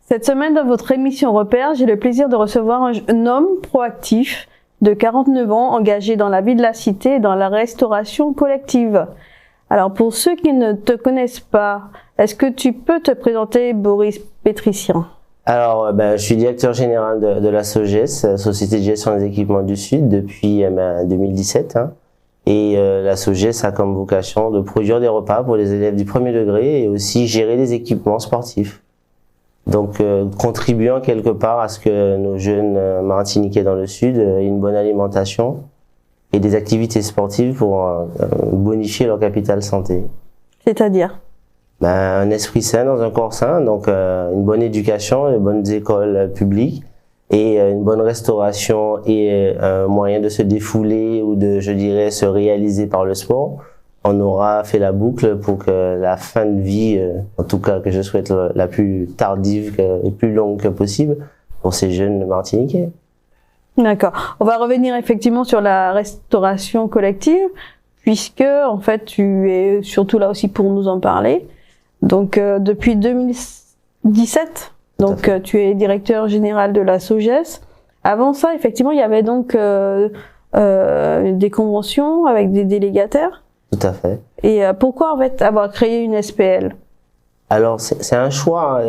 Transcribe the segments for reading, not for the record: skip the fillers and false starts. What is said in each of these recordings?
Cette semaine, dans votre émission Repère, j'ai le plaisir de recevoir un homme proactif de 49 ans, engagé dans la vie de la cité et dans la restauration collective. Alors, pour ceux qui ne te connaissent pas, est-ce que tu peux te présenter, Boris Pétricien? Alors, je suis directeur général de la SOGES, Société de gestion des équipements du Sud, depuis 2017. Et la SOGES a comme vocation de produire des repas pour les élèves du premier degré et aussi gérer des équipements sportifs. Donc, contribuant quelque part à ce que nos jeunes Martiniquais dans le Sud aient une bonne alimentation et des activités sportives pour bonifier leur capital santé. C'est-à-dire? Un esprit sain dans un corps sain, donc une bonne éducation, de bonnes écoles publiques et une bonne restauration et un moyen de se défouler ou de, je dirais, se réaliser par le sport. On aura fait la boucle pour que la fin de vie, en tout cas que je souhaite la plus tardive et plus longue que possible pour ces jeunes Martiniquais. D'accord. On va revenir effectivement sur la restauration collective, puisque en fait tu es surtout là aussi pour nous en parler. Donc depuis 2017, donc tu es directeur général de la SOGES. Avant ça, effectivement, il y avait donc des conventions avec des délégataires. Tout à fait. Et pourquoi en fait avoir créé une SPL? Alors c'est un choix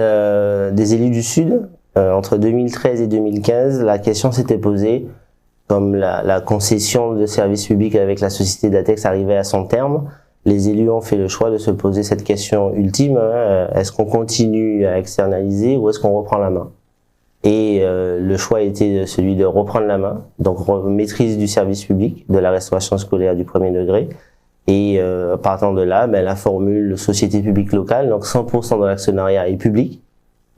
des élus du Sud. Entre 2013 et 2015, la question s'était posée, comme la concession de services publics avec la société d'Atex arrivait à son terme. Les élus ont fait le choix de se poser cette question ultime, est-ce qu'on continue à externaliser ou est-ce qu'on reprend la main? Et le choix était celui de reprendre la main, donc maîtrise du service public, de la restauration scolaire du premier degré. Et partant de là, la formule société publique locale, donc 100% de l'actionnariat est public.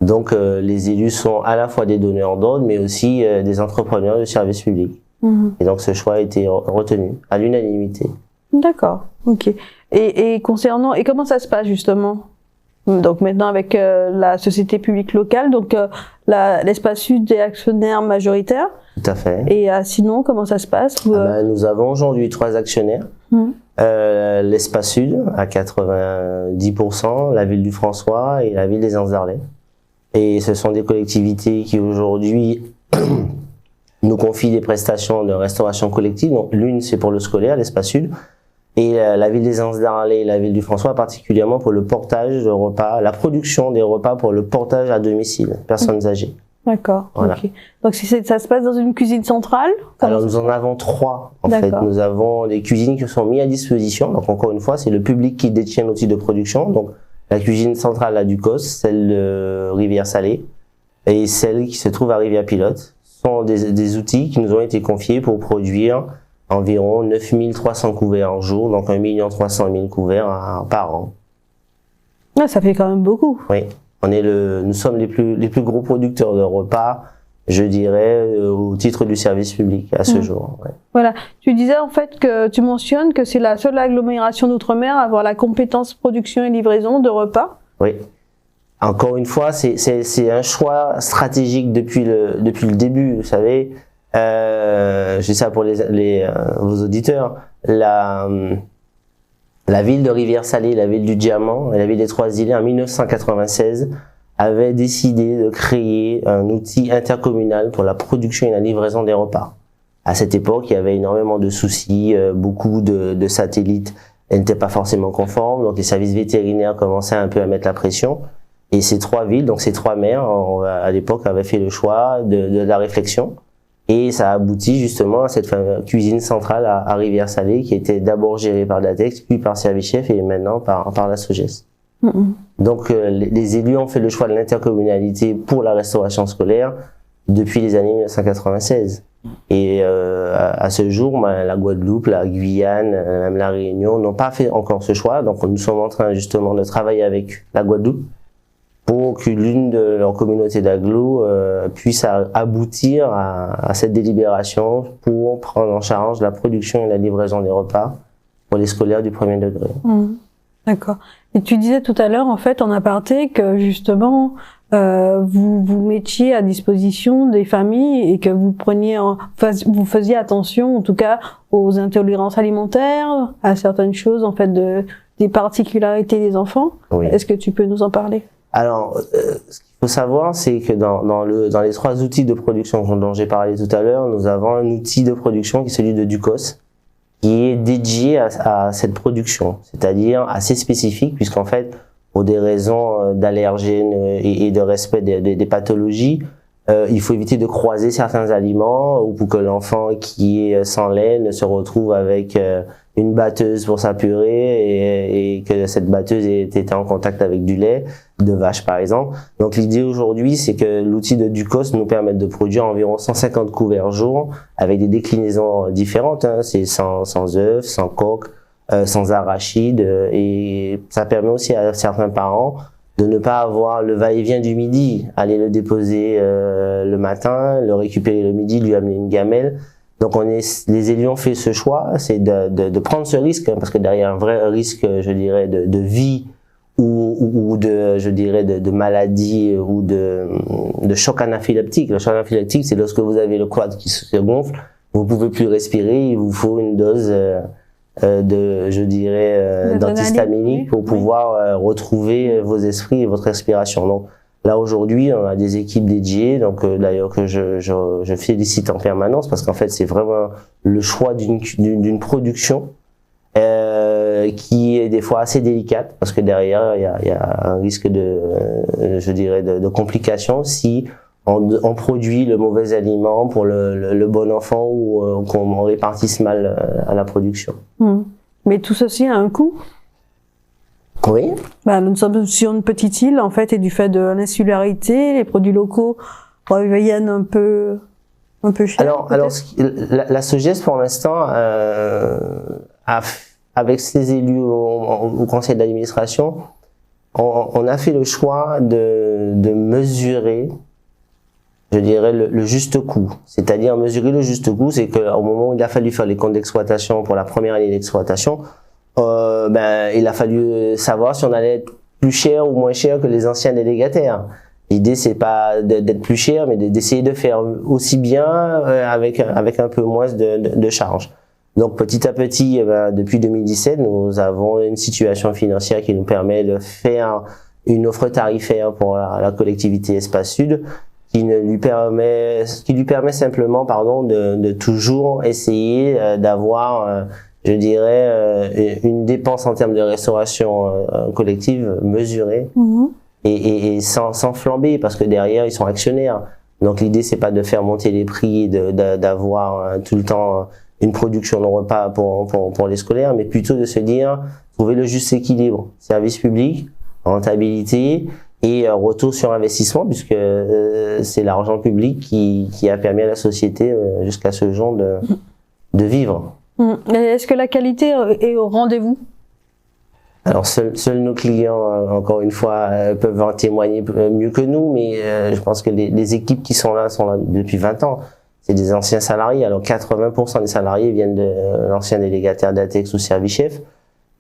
Donc les élus sont à la fois des donneurs d'ordre, mais aussi des entrepreneurs de service public. Et donc ce choix a été retenu à l'unanimité. D'accord, ok. Et concernant, et comment ça se passe justement? Donc maintenant avec la société publique locale, donc l'Espace Sud est actionnaire majoritaire. Tout à fait. Et sinon, comment ça se passe? Nous avons aujourd'hui 3 actionnaires. L'Espace Sud à 90%, la ville du François et la ville des Anses-d'Arlet. Et ce sont des collectivités qui aujourd'hui nous confient des prestations de restauration collective. Donc l'une c'est pour le scolaire, l'Espace Sud, et la ville des Anses-d'Arlet et la ville du François particulièrement pour le portage de repas, la production des repas pour le portage à domicile, personnes âgées. D'accord, voilà. Ok. Donc ça se passe dans une cuisine centrale? Alors nous en avons 3 en fait. Nous avons des cuisines qui sont mises à disposition. Donc encore une fois, c'est le public qui détient l'outil de production. Donc la cuisine centrale à Ducos, celle de Rivière-Salée et celle qui se trouve à Rivière-Pilote sont des outils qui nous ont été confiés pour produire environ 9300 couverts en jour, donc 1 300 000 couverts par an. Ah, ça fait quand même beaucoup. Oui. Nous sommes les plus gros producteurs de repas, je dirais, au titre du service public à ce jour. Ouais. Voilà. Tu disais en fait que tu mentionnes que c'est la seule agglomération d'outre-mer à avoir la compétence production et livraison de repas. Oui. Encore une fois, c'est un choix stratégique depuis le début. Vous savez, je dis ça pour vos auditeurs. La ville de Rivière-Salée, la ville du Diamant et la ville des Trois-Îlets en 1996 avaient décidé de créer un outil intercommunal pour la production et la livraison des repas. À cette époque, il y avait énormément de soucis, beaucoup de satellites n'étaient pas forcément conformes, donc les services vétérinaires commençaient un peu à mettre la pression. Et ces 3 villes, donc ces 3 maires, à l'époque, avaient fait le choix de la réflexion. Et ça a abouti justement à cette cuisine centrale à Rivière-Salée qui était d'abord gérée par Datex, puis par Service Chef et maintenant par la SOGES. Donc les élus ont fait le choix de l'intercommunalité pour la restauration scolaire depuis les années 1996. Et à ce jour, la Guadeloupe, la Guyane, même la Réunion n'ont pas fait encore ce choix. Donc nous sommes en train justement de travailler avec la Guadeloupe pour que l'une de leurs communautés d'agglo puisse aboutir à cette délibération pour prendre en charge la production et la livraison des repas pour les scolaires du premier degré. D'accord. Et tu disais tout à l'heure, en fait, en aparté, que justement, vous mettiez à disposition des familles et que vous vous faisiez attention, en tout cas, aux intolérances alimentaires, à certaines choses, en fait, des particularités des enfants. Oui. Est-ce que tu peux nous en parler? Alors, ce qu'il faut savoir, c'est que dans les 3 outils de production dont j'ai parlé tout à l'heure, nous avons un outil de production qui est celui de Ducos, qui est dédié à cette production, c'est-à-dire assez spécifique, puisqu'en fait, pour des raisons d'allergènes et de respect des pathologies, il faut éviter de croiser certains aliments ou pour que l'enfant qui est sans lait ne se retrouve avec une batteuse pour sa purée et que cette batteuse ait été en contact avec du lait de vache par exemple. Donc l'idée aujourd'hui, c'est que l'outil de Ducos nous permette de produire environ 150 couverts jour avec des déclinaisons différentes, hein. C'est sans œufs, sans coque, sans arachides, et ça permet aussi à certains parents de ne pas avoir le va-et-vient du midi, aller le déposer le matin, le récupérer le midi, lui amener une gamelle. Donc les élus ont fait ce choix, c'est de prendre ce risque, hein, parce que derrière un vrai risque, je dirais, de vie ou je dirais de maladie ou de choc anaphylactique. Le choc anaphylactique, c'est lorsque vous avez le quad qui se gonfle, vous pouvez plus respirer, il vous faut une dose je dirais, d'antihistaminique pour pouvoir retrouver vos esprits et votre respiration. Donc là aujourd'hui, on a des équipes dédiées, donc d'ailleurs que je félicite en permanence parce qu'en fait c'est vraiment le choix d'une production qui est des fois assez délicate parce que derrière il y a un risque je dirais de complications si on produit le mauvais aliment pour le bon enfant ou qu'on répartisse mal à la production. Mais tout ceci a un coût. Oui. Nous sommes sur une petite île en fait et du fait de l'insularité, les produits locaux reviennent un peu cher. Alors la SOGES pour l'instant avec ses élus au conseil d'administration, on a fait le choix de mesurer, je dirais, le juste coût. C'est-à-dire mesurer le juste coût, c'est qu'au moment où il a fallu faire les comptes d'exploitation pour la première année d'exploitation, il a fallu savoir si on allait être plus cher ou moins cher que les anciens délégataires. L'idée, c'est pas d'être plus cher, mais d'essayer de faire aussi bien avec un peu moins de charges. Donc petit à petit, depuis 2017, nous avons une situation financière qui nous permet de faire une offre tarifaire pour la collectivité Espace Sud, qui lui permet simplement, de toujours essayer d'avoir, je dirais, une dépense en termes de restauration collective mesurée et sans flamber, parce que derrière ils sont actionnaires. Donc l'idée c'est pas de faire monter les prix, d'avoir tout le temps une production de repas pour les scolaires, mais plutôt de se dire trouver le juste équilibre, service public, rentabilité et retour sur investissement, puisque c'est l'argent public qui a permis à la société jusqu'à ce jour de vivre. Est-ce que la qualité est au rendez-vous? Alors seuls nos clients, encore une fois, peuvent en témoigner mieux que nous, mais je pense que les équipes qui sont là depuis 20 ans. C'est des anciens salariés. Alors 80% des salariés viennent de l'ancien délégataire d'ATEX ou service-chef.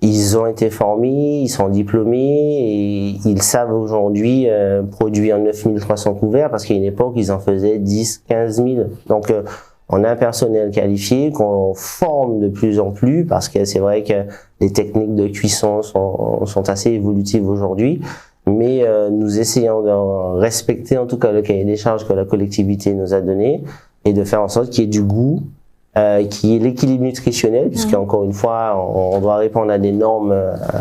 Ils ont été formés, ils sont diplômés et ils savent aujourd'hui produire 9300 couverts parce qu'à une époque, ils en faisaient 10, 15 000. Donc, on a un personnel qualifié qu'on forme de plus en plus parce que c'est vrai que les techniques de cuisson sont assez évolutives aujourd'hui. Mais nous essayons de respecter en tout cas le cahier des charges que la collectivité nous a donné et de faire en sorte qu'il y ait du goût, qui est l'équilibre nutritionnel, puisque encore une fois, on doit répondre à des normes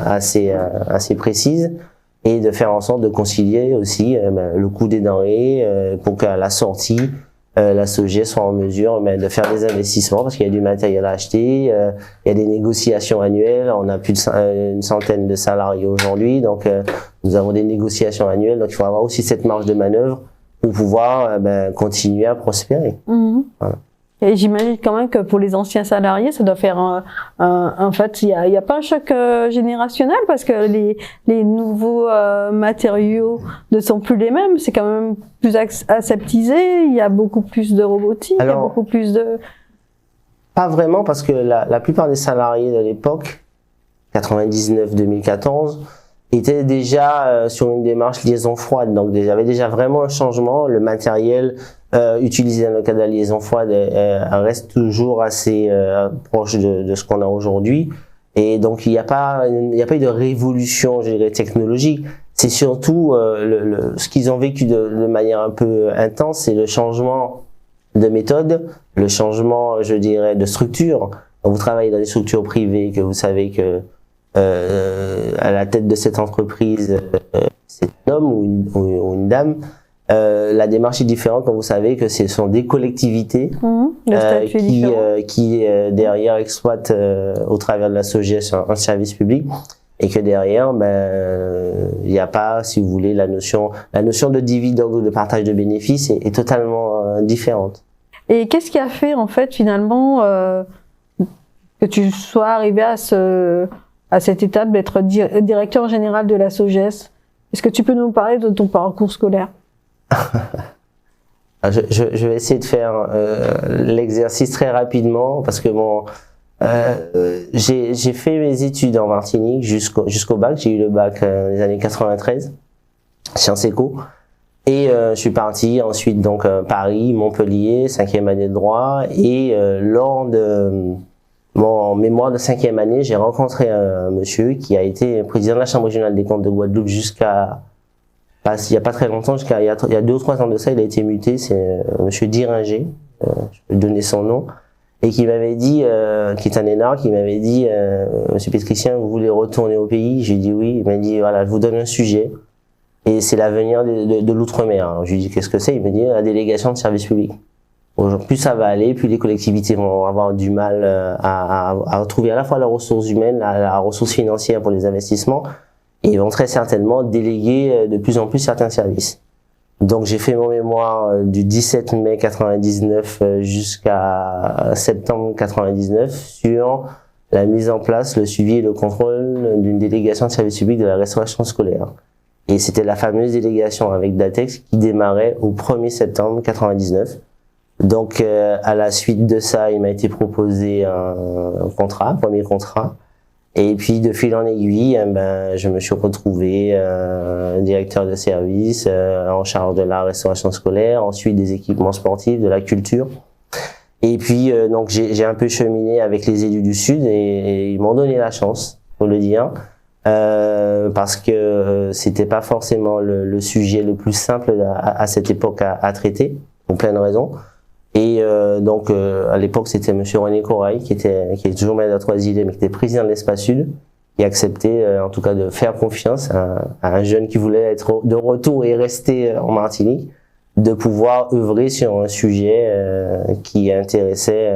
assez précises, et de faire en sorte de concilier aussi le coût des denrées pour qu'à la sortie, la SOGES soit en mesure de faire des investissements, parce qu'il y a du matériel à acheter, il y a des négociations annuelles, on a plus une centaine de salariés aujourd'hui, donc nous avons des négociations annuelles, donc il faut avoir aussi cette marge de manœuvre pour pouvoir continuer à prospérer. Voilà. Et j'imagine quand même que pour les anciens salariés, ça doit faire en fait, il y a pas un choc générationnel parce que les nouveaux matériaux ne sont plus les mêmes. C'est quand même plus aseptisé. Il y a beaucoup plus de robotique. Alors, il y a beaucoup plus de. Pas vraiment, parce que la plupart des salariés de l'époque, 99-2014, étaient déjà sur une démarche liaison froide. Donc il y avait déjà vraiment un changement. Le matériel utilisé dans le cas de la liaison froide reste toujours assez proche de ce qu'on a aujourd'hui. Et donc il n'y a pas eu de révolution, je dirais, technologique. c'est surtout ce qu'ils ont vécu de manière un peu intense, c'est le changement de méthode, le changement, je dirais, de structure. Quand vous travaillez dans des structures privées, que vous savez que à la tête de cette entreprise, c'est un homme ou une dame, la démarche est différente quand vous savez que ce sont des collectivités qui derrière exploitent au travers de la SOGES un service public, et que derrière, il n'y a pas, si vous voulez, la notion de dividende ou de partage de bénéfices est totalement différente. Et qu'est-ce qui a fait en fait finalement que tu sois arrivé à cette étape d'être directeur général de la SOGES? Est-ce que tu peux nous parler de ton parcours scolaire? Je vais essayer de faire l'exercice très rapidement parce que j'ai fait mes études en Martinique jusqu'au bac. J'ai eu le bac dans les années 93, Sciences Éco. Et je suis parti ensuite donc Paris, Montpellier, 5e année de droit. Et lors de mon mémoire de 5e année, j'ai rencontré un monsieur qui a été président de la Chambre régionale des comptes de Guadeloupe jusqu'à il y a pas très longtemps, il y a 2 ou 3 ans de ça, il a été muté. C'est monsieur Diringer, je vais donner son nom, et qui m'avait dit, qui est un énarque, qui m'avait dit, monsieur Pétricien, vous voulez retourner au pays? J'ai dit oui. Il m'a dit voilà, je vous donne un sujet. Et c'est l'avenir de l'outre-mer. Je lui dis qu'est-ce que c'est? Il me dit la délégation de service public. Plus ça va aller, plus les collectivités vont avoir du mal à trouver à la fois la ressource humaine, la ressource financière pour les investissements, et ils vont très certainement déléguer de plus en plus certains services. Donc j'ai fait mon mémoire du 17 mai 99 jusqu'à septembre 99 sur la mise en place, le suivi et le contrôle d'une délégation de service public de la restauration scolaire. Et c'était la fameuse délégation avec Datex qui démarrait au 1er septembre 99. Donc, à la suite de ça, il m'a été proposé un premier contrat. Et puis, de fil en aiguille, je me suis retrouvé directeur de service, en charge de la restauration scolaire, ensuite des équipements sportifs, de la culture. Et puis, donc, j'ai un peu cheminé avec les élus du Sud et ils m'ont donné la chance, faut le dire. Parce que c'était pas forcément le sujet le plus simple à cette époque à traiter, pour plein de raisons. Et donc à l'époque c'était monsieur René Corail qui est toujours maire de Trois-Îles, mais qui était président de l'Espace Sud, qui acceptait en tout cas de faire confiance à un jeune qui voulait être de retour et rester en Martinique, de pouvoir œuvrer sur un sujet qui intéressait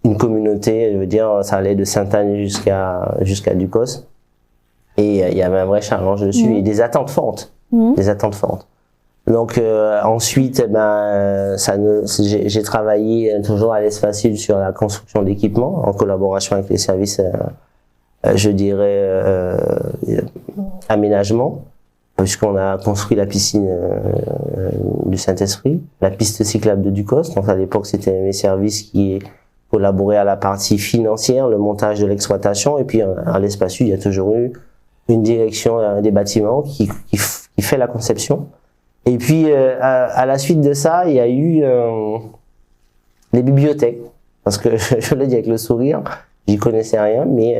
une communauté. Je veux dire, ça allait de Sainte-Anne jusqu'à Ducos. Et il y avait un vrai challenge dessus et des attentes fortes, des attentes fortes. Donc ensuite, j'ai travaillé toujours à l'Espace Sud sur la construction d'équipements en collaboration avec les services, je dirais, aménagement, puisqu'on a construit la piscine du Saint-Esprit, la piste cyclable de Ducos. Donc à l'époque, c'était mes services qui collaboraient à la partie financière, le montage de l'exploitation, et puis à l'Espace Sud, il y a toujours eu une direction des bâtiments qui fait la conception. Et puis, à la suite de ça, il y a eu les bibliothèques. Parce que, je le dis avec le sourire, j'y connaissais rien, mais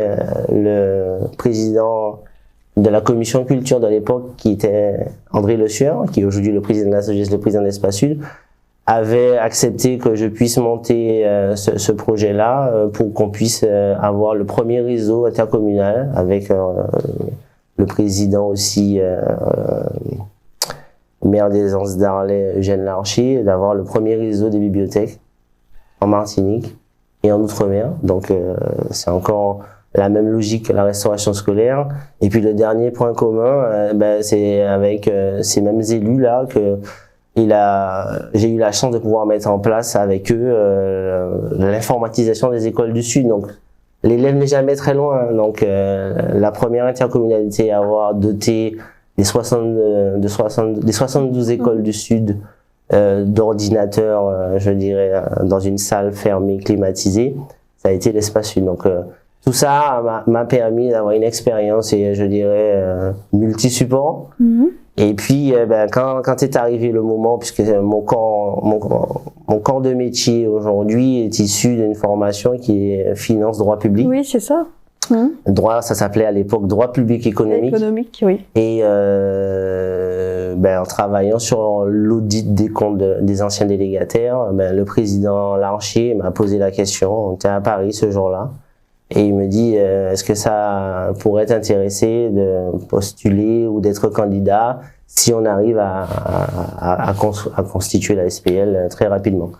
le président de la commission culture de l'époque, qui était André Le Sueur, qui est aujourd'hui le président de la SOGES, le président de l'Espace Sud, avait accepté que je puisse monter ce projet-là pour qu'on puisse avoir le premier réseau intercommunal avec le président aussi, maire des Anses d'Arlet, Eugène Larcher, d'avoir le premier réseau des bibliothèques en Martinique et en Outre-mer. Donc c'est encore la même logique que la restauration scolaire. Et puis le dernier point commun, c'est avec ces mêmes élus là que j'ai eu la chance de pouvoir mettre en place avec eux l'informatisation des écoles du Sud. Donc l'élève n'est jamais très loin. Donc la première intercommunalité à avoir doté des 72 écoles du Sud d'ordinateurs, je dirais, dans une salle fermée, climatisée, ça a été l'Espace Sud. Donc tout ça m'a permis d'avoir une expérience, et je dirais, multi-support. Et puis quand est arrivé le moment, puisque mon corps de métier aujourd'hui est issu d'une formation qui est finance droit public. Oui, c'est ça. Droit, ça s'appelait à l'époque droit public économique. Économique, oui. Et en travaillant sur l'audit des comptes des anciens délégataires, le président Larcher m'a posé la question. On était à Paris ce jour-là. Et il me dit, est-ce que ça pourrait t'intéresser de postuler ou d'être candidat si on arrive à constituer la SPL très rapidement.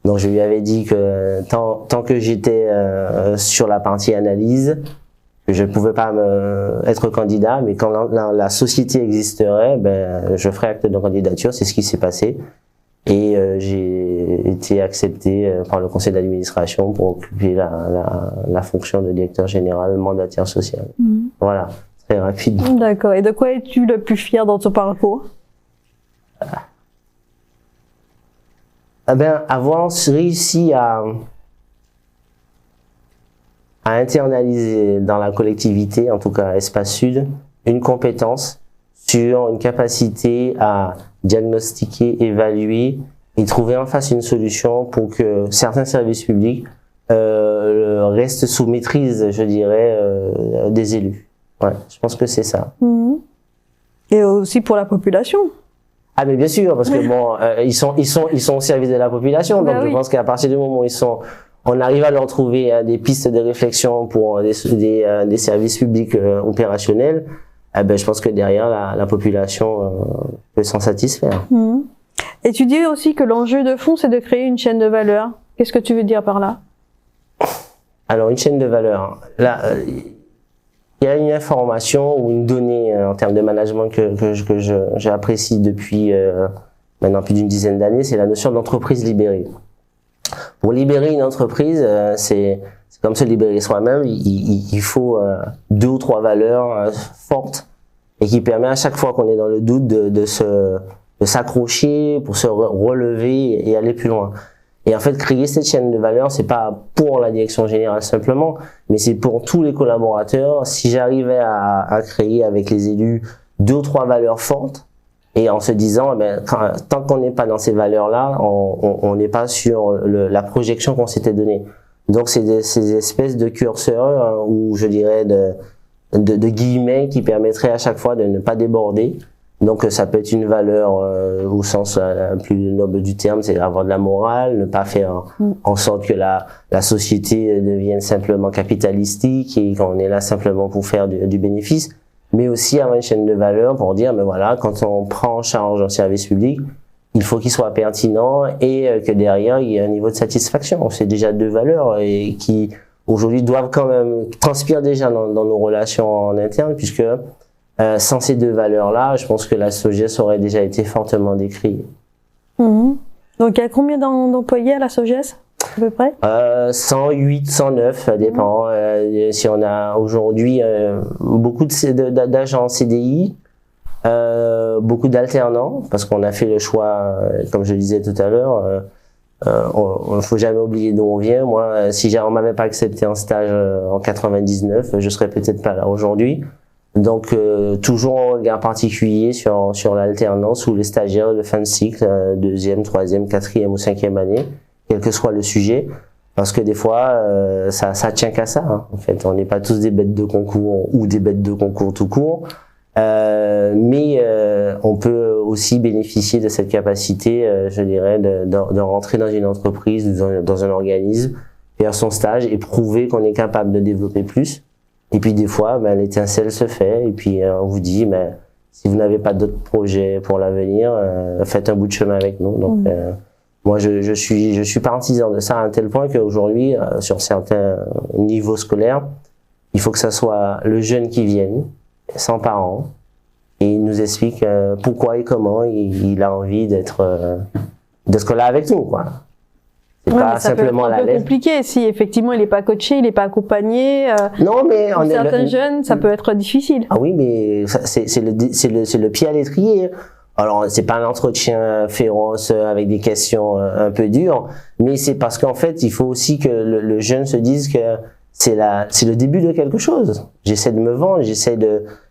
Donc je lui avais dit que tant que j'étais sur la partie analyse, je ne pouvais pas être candidat, mais quand la société existerait, je ferais acte de candidature. C'est ce qui s'est passé. Et j'ai été accepté par le conseil d'administration pour occuper la fonction de directeur général mandataire social. Voilà, très rapide. D'accord. Et de quoi es-tu le plus fier dans ton parcours? Avoir réussi à internaliser dans la collectivité, en tout cas Espace Sud, une compétence sur une capacité à diagnostiquer, évaluer et trouver en face une solution pour que certains services publics restent sous maîtrise, je dirais, des élus. Ouais, je pense que c'est ça. Et aussi pour la population. Ah mais bien sûr, parce que ils sont au service de la population, donc je pense qu'à partir du moment où on arrive à leur trouver des pistes de réflexion pour des services publics opérationnels, je pense que derrière la population peut s'en satisfaire. Et tu dis aussi que l'enjeu de fond, c'est de créer une chaîne de valeur. Qu'est-ce que tu veux dire par là? Alors une chaîne de valeur, là, il y a une information ou une donnée en termes de management que j'apprécie depuis maintenant plus d'une dizaine d'années, c'est la notion d'entreprise libérée. Pour libérer une entreprise, c'est comme se libérer soi-même, il faut 2 ou 3 valeurs fortes et qui permet à chaque fois qu'on est dans le doute de s'accrocher pour se relever et aller plus loin. Et en fait, créer cette chaîne de valeur, c'est pas pour la direction générale simplement, mais c'est pour tous les collaborateurs. Si j'arrivais à créer avec les élus 2 ou 3 valeurs fortes, et en se disant, tant qu'on n'est pas dans ces valeurs-là, on n'est pas sur la projection qu'on s'était donnée. Donc c'est ces espèces de curseurs ou je dirais de guillemets qui permettraient à chaque fois de ne pas déborder. Donc ça peut être une valeur au sens plus noble du terme, c'est avoir de la morale, ne pas faire en sorte que la société devienne simplement capitalistique et qu'on est là simplement pour faire du bénéfice, mais aussi avoir une chaîne de valeur pour dire, quand on prend en charge un service public, il faut qu'il soit pertinent et que derrière il y ait un niveau de satisfaction. C'est déjà 2 valeurs et qui aujourd'hui doivent quand même transpirer déjà dans nos relations en interne, puisque sans ces 2 valeurs-là, je pense que la SOGES aurait déjà été fortement décriée. Donc il y a combien d'employés à la SOGES à peu près? 108, 109, ça dépend. Si on a aujourd'hui beaucoup d'agents en CDI, beaucoup d'alternants, parce qu'on a fait le choix, comme je le disais tout à l'heure, il ne faut jamais oublier d'où on vient. Moi, si on m'avait pas accepté en stage en 99, je serais peut-être pas là aujourd'hui. Donc toujours un regard particulier sur l'alternance ou les stagiaires de fin de cycle, 2e, 3e, 4e ou 5e année, quel que soit le sujet, parce que des fois ça tient qu'à ça. Hein. En fait, on n'est pas tous des bêtes de concours ou des bêtes de concours tout court, mais on peut aussi bénéficier de cette capacité, je dirais, de rentrer dans une entreprise, dans un organisme, faire son stage et prouver qu'on est capable de développer plus. Et puis des fois, l'étincelle se fait et puis on vous dit, si vous n'avez pas d'autres projets pour l'avenir, faites un bout de chemin avec nous. Donc moi, je suis partisan de ça à un tel point qu'aujourd'hui, sur certains niveaux scolaires, il faut que ça soit le jeune qui vienne, sans parents, et il nous explique pourquoi et comment il a envie d'être là avec nous, quoi. C'est pas simplement la lettre. C'est un peu compliqué si effectivement il n'est pas coaché, il n'est pas accompagné. Non, mais pour certains jeunes, ça peut être difficile. Ah oui, mais c'est le pied à l'étrier. Alors c'est pas un entretien féroce avec des questions un peu dures, mais c'est parce qu'en fait il faut aussi que le jeune se dise que c'est le début de quelque chose. J'essaie de me vendre,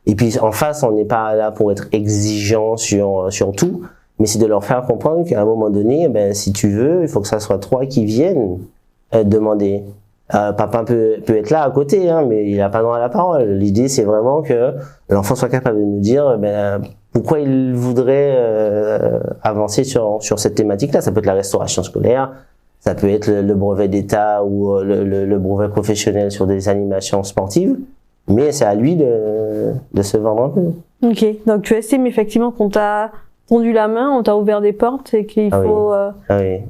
et puis en face on n'est pas là pour être exigeant sur tout. Mais c'est de leur faire comprendre qu'à un moment donné, si tu veux, il faut que ça soit toi qui viennes demander. Papa peut être là à côté, hein, mais il a pas droit à la parole. L'idée, c'est vraiment que l'enfant soit capable de nous dire pourquoi il voudrait avancer sur cette thématique-là. Ça peut être la restauration scolaire, ça peut être le brevet d'État ou le brevet professionnel sur des animations sportives, mais c'est à lui de se vendre un peu. Ok, donc tu estimes effectivement qu'on t'a tendu la main, on t'a ouvert des portes et qu'il faut... oui.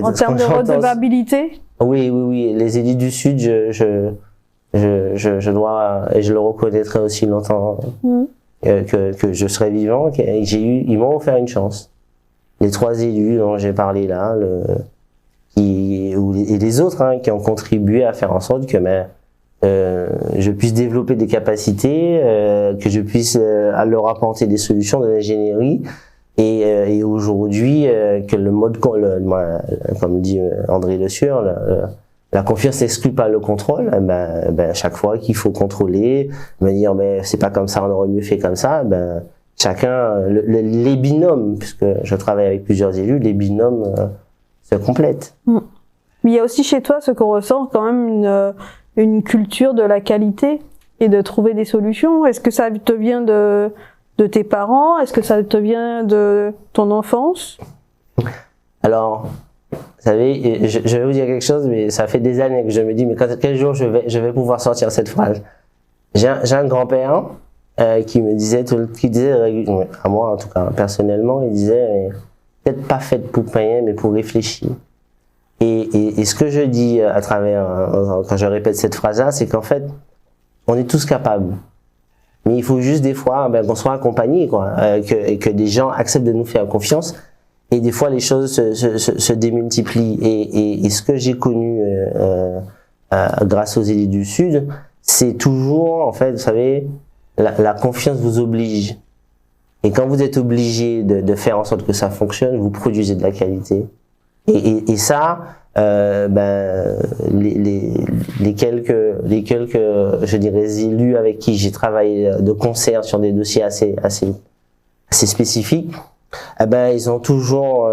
En termes de redevabilité? Oui. Les élus du Sud, je dois, et je le reconnaîtrai aussi longtemps que je serai vivant, ils m'ont offert une chance. Les 3 élus dont j'ai parlé là, et les autres qui ont contribué à faire en sorte que je puisse développer des capacités, que je puisse leur apporter des solutions de l'ingénierie, et aujourd'hui que le mode, comme dit André Le Sueur, la confiance n'exclut pas le contrôle. Chaque fois qu'il faut contrôler, me dire c'est pas comme ça, on aurait mieux fait comme ça, chacun, les binômes, puisque je travaille avec plusieurs élus, les binômes se complètent. Mais il y a aussi chez toi ce qu'on ressent quand même une culture de la qualité et de trouver des solutions. Est-ce que ça te vient de tes parents? Est-ce que ça te vient de ton enfance? Alors, vous savez, je vais vous dire quelque chose, mais ça fait des années que je me dis, mais quel jour je vais pouvoir sortir cette phrase? J'ai un grand-père qui me disait, à moi en tout cas, personnellement, il disait, peut-être pas fait pour payer, mais pour réfléchir. Et ce que je dis à travers, quand je répète cette phrase-là, c'est qu'en fait, on est tous capables. Mais il faut juste des fois qu'on soit accompagné, et que des gens acceptent de nous faire confiance. Et des fois, les choses se démultiplient. Et ce que j'ai connu grâce aux élus du Sud, c'est toujours, en fait, vous savez, la confiance vous oblige. Et quand vous êtes obligé de faire en sorte que ça fonctionne, vous produisez de la qualité. Et ça, les quelques, je dirais, élus avec qui j'ai travaillé de concert sur des dossiers assez spécifiques, ils ont toujours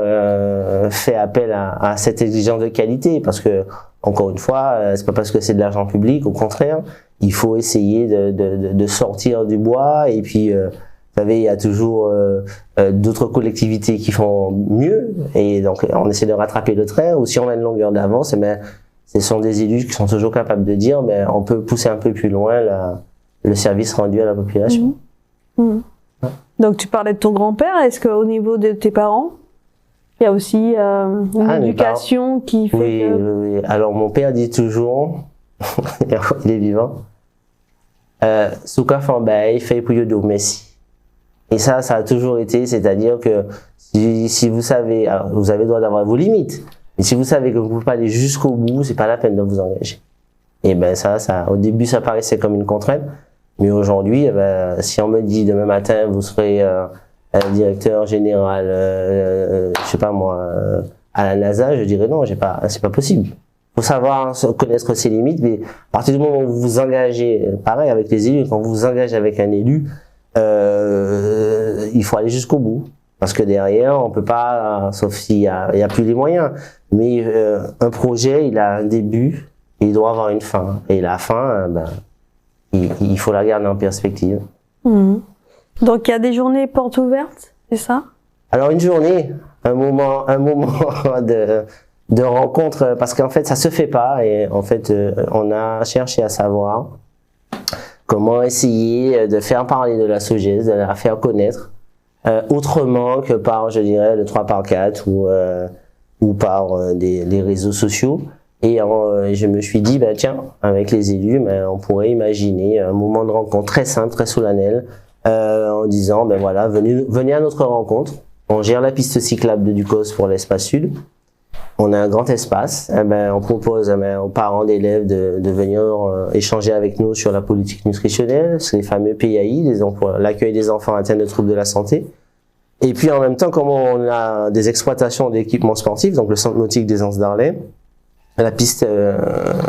fait appel à cette exigence de qualité, parce que, encore une fois, c'est pas parce que c'est de l'argent public, au contraire, il faut essayer de sortir du bois, et puis vous savez, il y a toujours d'autres collectivités qui font mieux, et donc on essaie de rattraper le train, ou si on a une longueur d'avance, ce sont des élus qui sont toujours capables de dire on peut pousser un peu plus loin le service rendu à la population. Donc tu parlais de ton grand-père, est-ce qu'au niveau de tes parents, il y a aussi une éducation qui fait que... Oui. Alors mon père dit toujours, il est vivant, Souka Fambaye fait pour Yodo Messi. Et ça a toujours été, c'est-à-dire que si vous savez, alors vous avez le droit d'avoir vos limites, mais si vous savez que vous ne pouvez pas aller jusqu'au bout, c'est pas la peine de vous engager. Et ça, au début, ça paraissait comme une contrainte, mais aujourd'hui, si on me dit demain matin, vous serez directeur général, je sais pas moi, à la NASA, je dirais non, c'est pas possible. Faut savoir connaître ses limites, mais à partir du moment où vous vous engagez, pareil avec les élus, quand vous vous engagez avec un élu, il faut aller jusqu'au bout, parce que derrière on peut pas, sauf s'il y a plus les moyens, mais un projet, il a un début et il doit avoir une fin, et la fin il faut la garder en perspective. Donc il y a des journées portes ouvertes, c'est ça? Alors une journée, un moment de rencontre, parce qu'en fait ça se fait pas, et en fait on a cherché à savoir comment essayer de faire parler de la SOGES, de la faire connaître, autrement que par, je dirais, le 3x4 ou par les réseaux sociaux. Et je me suis dit, tiens, avec les élus, on pourrait imaginer un moment de rencontre très simple, très solennel, en disant, voilà, venez à notre rencontre. On gère la piste cyclable de Ducos pour l'espace sud. On a un grand espace, on propose aux parents d'élèves de venir échanger avec nous sur la politique nutritionnelle, sur les fameux PAI, l'accueil des enfants atteints de troubles de la santé. Et puis en même temps, comme on a des exploitations d'équipements sportifs, donc le centre nautique des Anses d'Arlay, la piste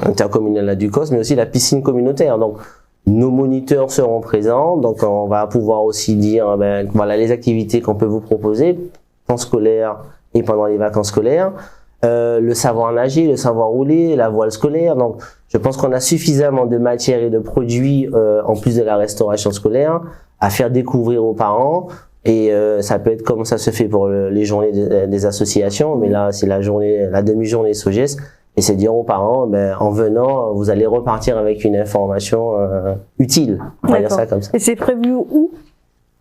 intercommunale à Ducos, mais aussi la piscine communautaire. Donc nos moniteurs seront présents, donc on va pouvoir aussi dire voilà les activités qu'on peut vous proposer, temps scolaire et pendant les vacances scolaires. le savoir nager, le savoir rouler, la voile scolaire. Donc, je pense qu'on a suffisamment de matières et de produits, en plus de la restauration scolaire, à faire découvrir aux parents. Et ça peut être comme ça se fait pour les journées des associations, mais là, c'est la demi-journée SOGES. Et c'est dire aux parents, ben, en venant, vous allez repartir avec une information utile. On va dire ça comme ça. Et c'est prévu où?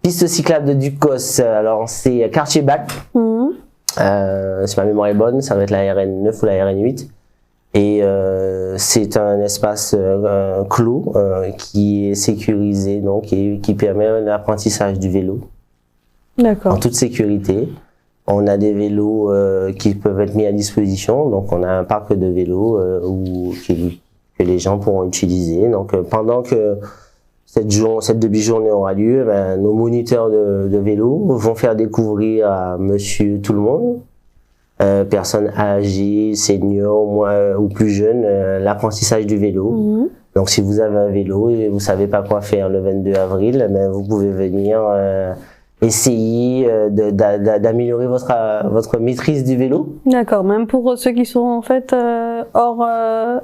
Piste cyclable de Ducos. Alors, c'est quartier Bac. Si ma mémoire est bonne, ça va être la RN9 ou la RN8. Et c'est un espace clos qui est sécurisé, donc, et qui permet l'apprentissage du vélo. D'accord. En toute sécurité. On a des vélos qui peuvent être mis à disposition, donc on a un parc de vélos que les gens pourront utiliser. Donc pendant que cette demi-journée aura lieu, ben, nos moniteurs de vélo vont faire découvrir à monsieur tout le monde, personnes âgées, seniors, moi ou plus jeunes, l'apprentissage du vélo. Donc si vous avez un vélo et vous savez pas quoi faire le 22 avril, ben, vous pouvez venir essayer d'améliorer votre maîtrise du vélo. D'accord, même pour ceux qui sont en fait hors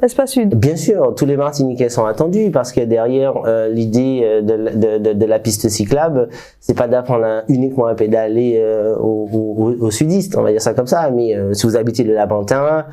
espace sud. Bien sûr, tous les Martiniquais sont attendus parce que derrière l'idée de la piste cyclable, c'est pas d'apprendre uniquement à pédaler au sudiste, on va dire ça comme ça, mais si vous habitez le Labantin,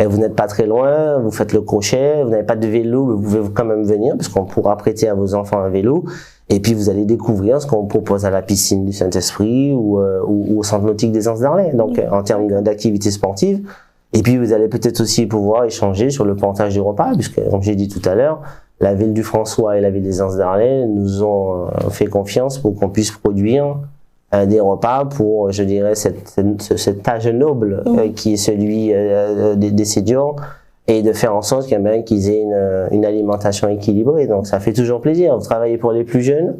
vous n'êtes pas très loin, vous faites le crochet, vous n'avez pas de vélo, mais vous pouvez quand même venir parce qu'on pourra prêter à vos enfants un vélo. Et puis vous allez découvrir ce qu'on propose à la piscine du Saint-Esprit ou au centre nautique des Anses d'Arlay, donc en termes d'activité sportive. Et puis vous allez peut-être aussi pouvoir échanger sur le portage des repas, puisque comme j'ai dit tout à l'heure, la ville du François et la ville des Anses d'Arlay nous ont fait confiance pour qu'on puisse produire des repas pour, je dirais, cet âge noble qui est celui des seniors, et de faire en sorte qu'ils aient une alimentation équilibrée. Donc ça fait toujours plaisir. Vous travaillez pour les plus jeunes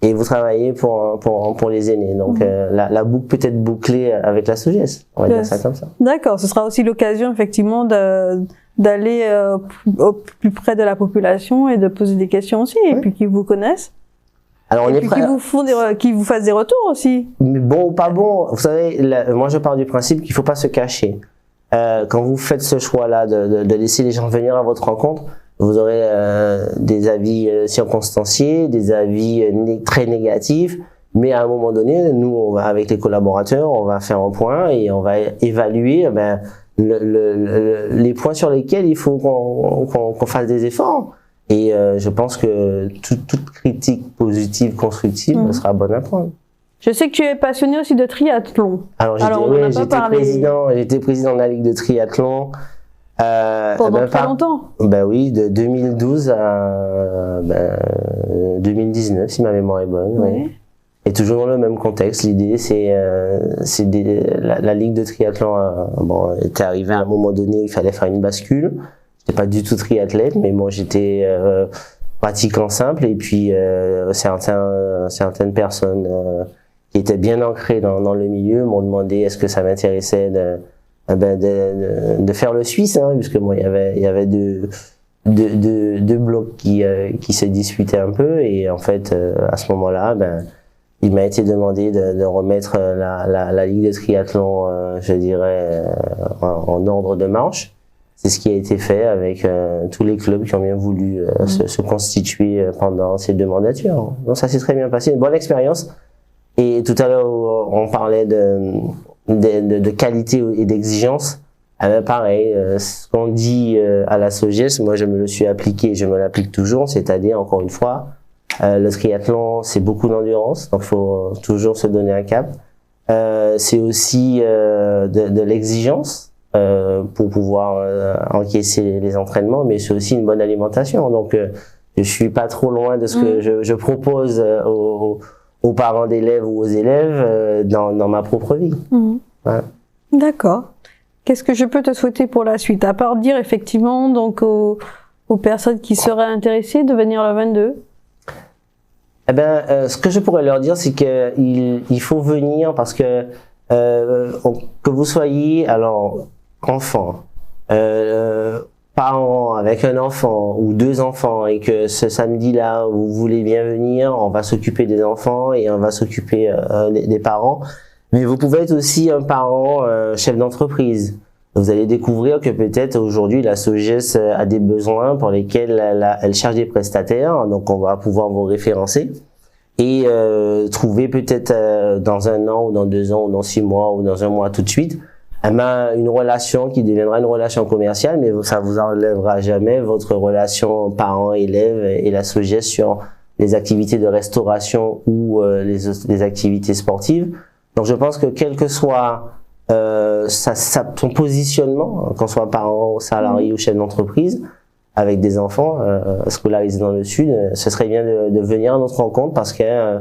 et vous travaillez pour les aînés. Donc la boucle peut être bouclée avec la SOGES. On va dire ça comme ça. D'accord, ce sera aussi l'occasion effectivement d'aller au plus près de la population et de poser des questions aussi, et puis qu'ils vous connaissent. Alors on est prêt. Qui vous fassent des retours aussi. Mais bon ou pas bon, vous savez, moi je pars du principe qu'il faut pas se cacher. Quand vous faites ce choix-là de laisser les gens venir à votre rencontre, vous aurez des avis circonstanciés, des avis très négatifs, mais à un moment donné, nous, avec les collaborateurs, on va faire un point et on va évaluer les points sur lesquels il faut qu'on fasse des efforts. Et je pense que toute critique positive, constructive, sera bonne à prendre. Je sais que tu es passionné aussi de triathlon. Alors j'étais président de la Ligue de triathlon. Pendant très longtemps. Ben oui, de 2012 à 2019, si ma mémoire est bonne. Oui. Et toujours dans le même contexte. L'idée, c'est la Ligue de triathlon était arrivée à un moment donné où il fallait faire une bascule. J'étais pas du tout triathlète, mais bon, j'étais pratiquant simple. Et puis certaines personnes qui étaient bien ancrés dans le milieu m'ont demandé est-ce que ça m'intéressait de faire le Suisse, puisque moi il y avait deux blocs qui se disputaient un peu, et en fait à ce moment-là il m'a été demandé de remettre la Ligue de triathlon je dirais en ordre de marche. C'est ce qui a été fait avec tous les clubs qui ont bien voulu se constituer pendant ces 2 mandatures. Donc ça s'est très bien passé, une bonne expérience. Et tout à l'heure, on parlait de qualité et d'exigence. Pareil, ce qu'on dit à la SOGES, moi je me le suis appliqué et je me l'applique toujours, c'est-à-dire, encore une fois, le triathlon, c'est beaucoup d'endurance, donc il faut toujours se donner un cap. C'est aussi de l'exigence pour pouvoir encaisser les entraînements, mais c'est aussi une bonne alimentation. Donc je suis pas trop loin de ce que je propose aux parents d'élèves ou aux élèves dans ma propre vie. Voilà. D'accord. Qu'est-ce que je peux te souhaiter pour la suite, à part dire effectivement donc aux personnes qui seraient intéressées de venir le 22? Ce que je pourrais leur dire, c'est qu'il faut venir parce que vous soyez alors enfant, parents avec un enfant ou 2 enfants, et que ce samedi-là vous voulez bien venir, on va s'occuper des enfants et on va s'occuper des parents. Mais vous pouvez être aussi un parent chef d'entreprise. vous allez découvrir que peut-être aujourd'hui la SOGES a des besoins pour lesquels elle cherche des prestataires, donc on va pouvoir vous référencer et trouver peut-être dans 1 an ou dans 2 ans ou dans 6 mois ou dans 1 mois tout de suite une relation qui deviendra une relation commerciale, mais ça vous enlèvera jamais votre relation parent-élève et la SOGES sur les activités de restauration ou les activités sportives. Donc je pense que quel que soit son positionnement, qu'on soit parent, salarié ou chef d'entreprise, avec des enfants scolarisés dans le Sud, ce serait bien de venir à notre rencontre parce que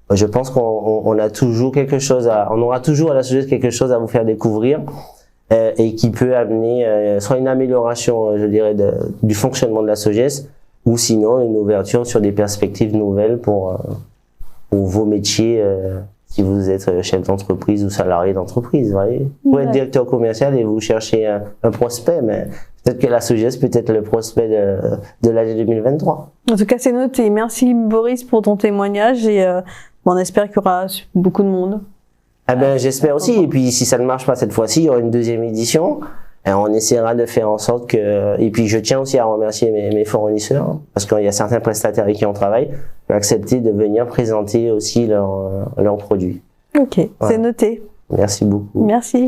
je pense qu'on a toujours quelque chose on aura toujours à la SOGES quelque chose à vous faire découvrir et qui peut amener soit une amélioration, je dirais, du fonctionnement de la SOGES ou sinon une ouverture sur des perspectives nouvelles pour vos métiers si vous êtes chef d'entreprise ou salarié d'entreprise. Vous pouvez être directeur commercial et vous cherchez un prospect, mais peut-être que la SOGES peut être le prospect de l'année 2023. En tout cas, c'est noté. Merci Boris pour ton témoignage et on espère qu'il y aura beaucoup de monde. J'espère aussi. Et puis, si ça ne marche pas cette fois-ci, il y aura une 2e édition. Et on essaiera de faire en sorte que... Et puis, je tiens aussi à remercier mes fournisseurs, hein, parce qu'il y a certains prestataires avec qui on travaille, qui ont accepté de venir présenter aussi leurs produits. Ok, voilà. C'est noté. Merci beaucoup. Merci.